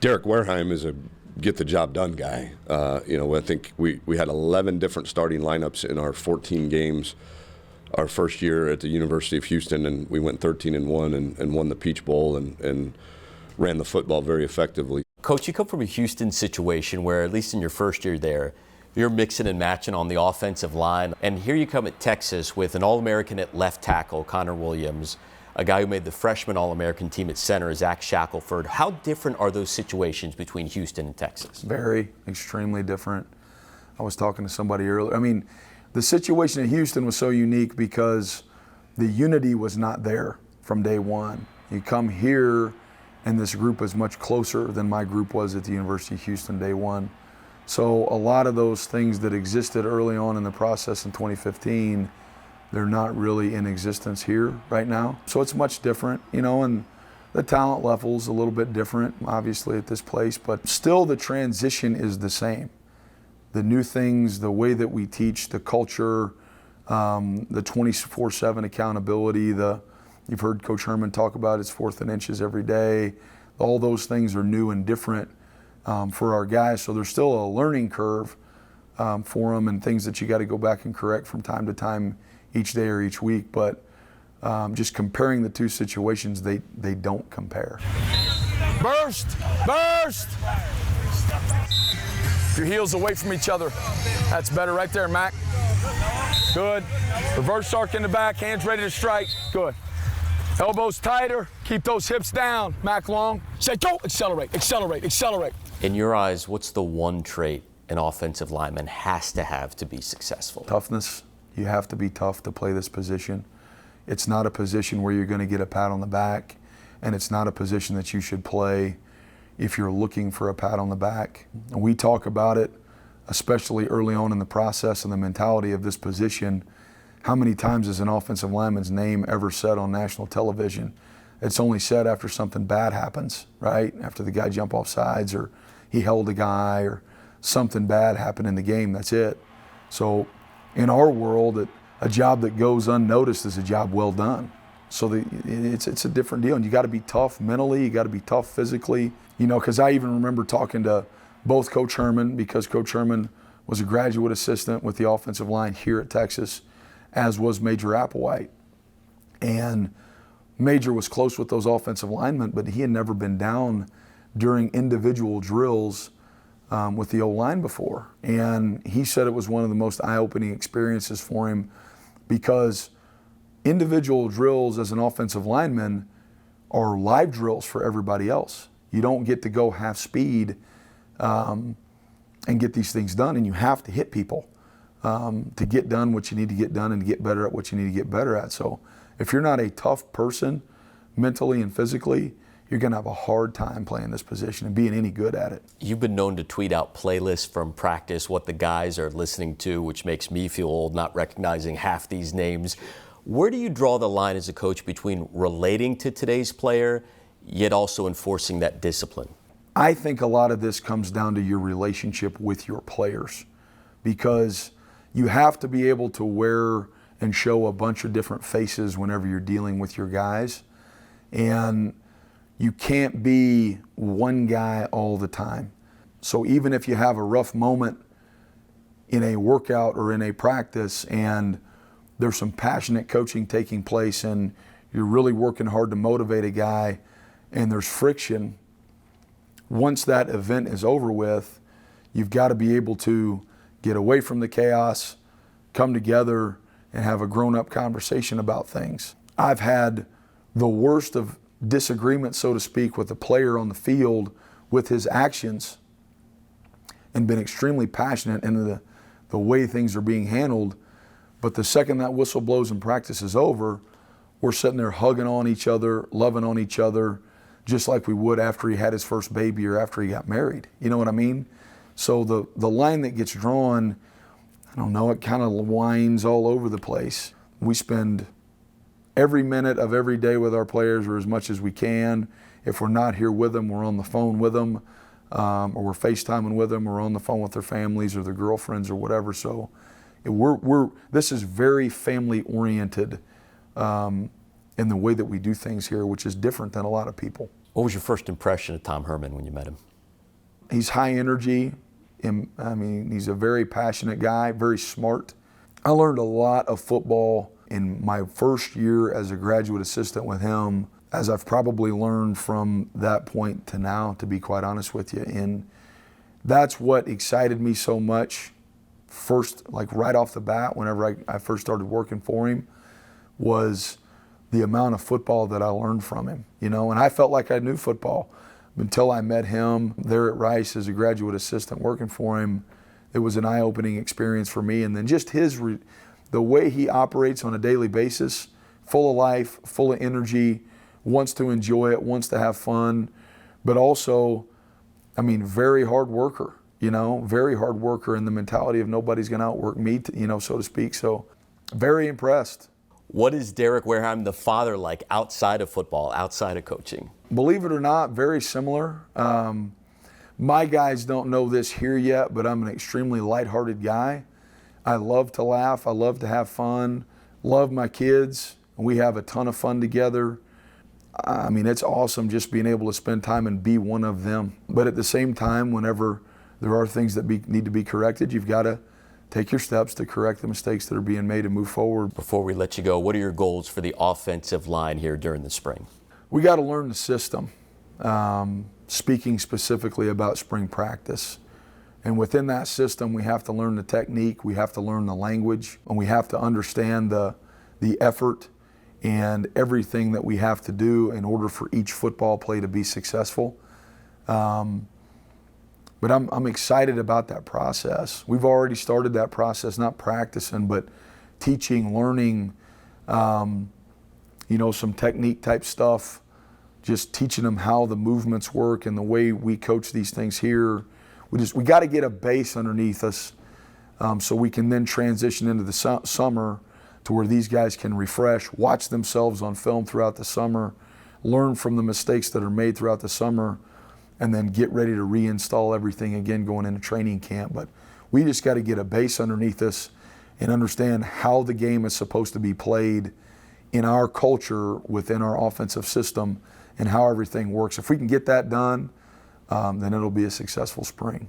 Derek Warehime is a get the job done guy. I think we had 11 different starting lineups in our 14 games our first year at the University of Houston, and we went 13-1 and won the Peach Bowl and ran the football very effectively. Coach, you come from a Houston situation where, at least in your first year there, you're mixing and matching on the offensive line. And here you come at Texas with an All-American at left tackle, Connor Williams, a guy who made the freshman All-American team at center, Zach Shackelford. How different are those situations between Houston and Texas? Very, extremely different. I was talking to somebody earlier. I mean, the situation at Houston was so unique because the unity was not there from day one. You come here, and this group is much closer than my group was at the University of Houston day one. So a lot of those things that existed early on in the process in 2015, they're not really in existence here right now. So it's much different, and the talent level's a little bit different, obviously, at this place, but still the transition is the same. The new things, the way that we teach, the culture, the 24/7 accountability, you've heard Coach Herman talk about it's 4th and inches every day. All those things are new and different for our guys. So there's still a learning curve for them and things that you got to go back and correct from time to time each day or each week. But just comparing the two situations, they don't compare. Burst! Burst! Your heels away from each other. That's better right there, Mac. Good. Reverse arc in the back, hands ready to strike. Good. Elbows tighter, keep those hips down. Mac long. Say go, accelerate, accelerate, accelerate. In your eyes, what's the one trait an offensive lineman has to have to be successful? Toughness. You have to be tough to play this position. It's not a position where you're going to get a pat on the back, and it's not a position that you should play if you're looking for a pat on the back. And we talk about it, especially early on in the process and the mentality of this position. How many times is an offensive lineman's name ever said on national television? It's only said after something bad happens, right? After the guy jumped off sides or he held a guy or something bad happened in the game, that's it. So in our world, a job that goes unnoticed is a job well done. So it's a different deal, and you got to be tough mentally, you got to be tough physically. Because I even remember talking to both Coach Herman, because Coach Herman was a graduate assistant with the offensive line here at Texas, as was Major Applewhite. And Major was close with those offensive linemen, but he had never been down during individual drills with the O-line before. And he said it was one of the most eye-opening experiences for him, because individual drills as an offensive lineman are live drills for everybody else. You don't get to go half speed and get these things done, and you have to hit people to get done what you need to get done and to get better at what you need to get better at. So if you're not a tough person mentally and physically, you're going to have a hard time playing this position and being any good at it. You've been known to tweet out playlists from practice, what the guys are listening to, which makes me feel old not recognizing half these names. Where do you draw the line as a coach between relating to today's player yet also enforcing that discipline? I think a lot of this comes down to your relationship with your players, because you have to be able to wear and show a bunch of different faces whenever you're dealing with your guys. And you can't be one guy all the time. So even if you have a rough moment in a workout or in a practice and there's some passionate coaching taking place and you're really working hard to motivate a guy and there's friction, once that event is over with, you've got to be able to get away from the chaos, come together, and have a grown-up conversation about things. I've had the worst of disagreement, so to speak, with a player on the field with his actions and been extremely passionate in the way things are being handled. But the second that whistle blows and practice is over, we're sitting there hugging on each other, loving on each other, just like we would after he had his first baby or after he got married. You know what I mean? So the line that gets drawn, I don't know, it kind of winds all over the place. We spend every minute of every day with our players, or as much as we can. If we're not here with them, we're on the phone with them, or we're FaceTiming with them, or on the phone with their families or their girlfriends or whatever. So this is very family oriented in the way that we do things here, which is different than a lot of people. What was your first impression of Tom Herman when you met him? He's high energy. I mean, he's a very passionate guy, very smart. I learned a lot of football in my first year as a graduate assistant with him, as I've probably learned from that point to now, to be quite honest with you. And that's what excited me so much first, like right off the bat, whenever I first started working for him, was the amount of football that I learned from him, you know. And I felt like I knew football until I met him there at Rice as a graduate assistant working for him. It was an eye-opening experience for me. And then just the way he operates on a daily basis, full of life, full of energy, wants to enjoy it, wants to have fun, but also, I mean, very hard worker, you know, very hard worker, and the mentality of nobody's going to outwork me, you know, so to speak. So very impressed. What is Derek Warehime, the father, like outside of football, outside of coaching? Believe it or not, very similar. My guys don't know this here yet, but I'm an extremely lighthearted guy. I love to laugh. I love to have fun. Love my kids. We have a ton of fun together. I mean, it's awesome just being able to spend time and be one of them. But at the same time, whenever there are things that need to be corrected, you've got to take your steps to correct the mistakes that are being made and move forward. Before we let you go, what are your goals for the offensive line here during the spring? We got to learn the system, speaking specifically about spring practice. And within that system, we have to learn the technique, we have to learn the language, and we have to understand the effort and everything that we have to do in order for each football play to be successful. But I'm excited about that process. We've already started that process, not practicing, but teaching, learning, you know, some technique type stuff, just teaching them how the movements work and the way we coach these things here. We got to get a base underneath us so we can then transition into the summer to where these guys can refresh, watch themselves on film throughout the summer, learn from the mistakes that are made throughout the summer, and then get ready to reinstall everything again going into training camp. But we just got to get a base underneath us and understand how the game is supposed to be played in our culture within our offensive system and how everything works. If we can get that done, then it'll be a successful spring.